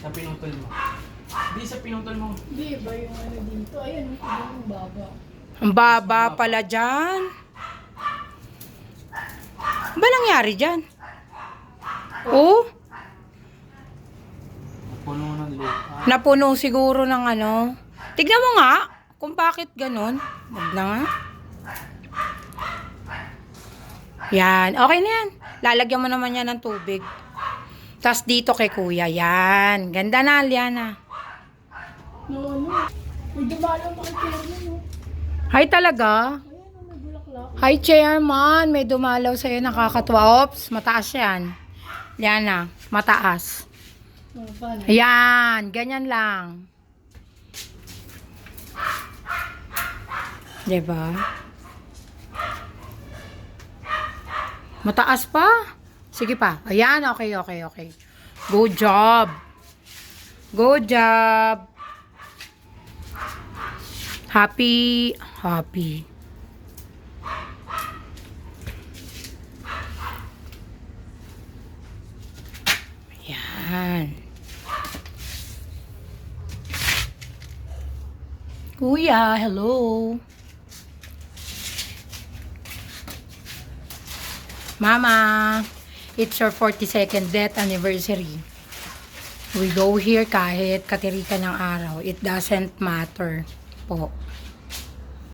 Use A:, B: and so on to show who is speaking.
A: Sa pinutol mo. Hindi sa pinutol mo.
B: Hindi, iba yung ano dito. Ayan, yung baba.
C: Ang baba pala dyan. Ba nangyari dyan? Oh,
A: Puno ng lupa.
C: napuno siguro ng ano. Tignan mo nga kung bakit ganun. Wag na nga. Yan. Okay na yan. Lalagyan mo naman yan ng tubig. Tapos dito kay kuya. Yan. Ganda na, Liana.
B: No, ano? May dumalang makikita no?
C: Hi talaga.
B: Ayan, may bulaklak.
C: Hi, chairman. May dumalaw sa'yo. Nakakatuwa. Ops, mataas yan. Liana, mataas.
B: Oh, paano?
C: Ayan. Ganyan lang. Diba? Mataas pa. Sige pa. Ayan, okay. Good job. Good job. Happy. Ayan. Kuya, hello. Mama, it's your 42nd death anniversary. We go here kahit katirika ng araw. It doesn't matter po.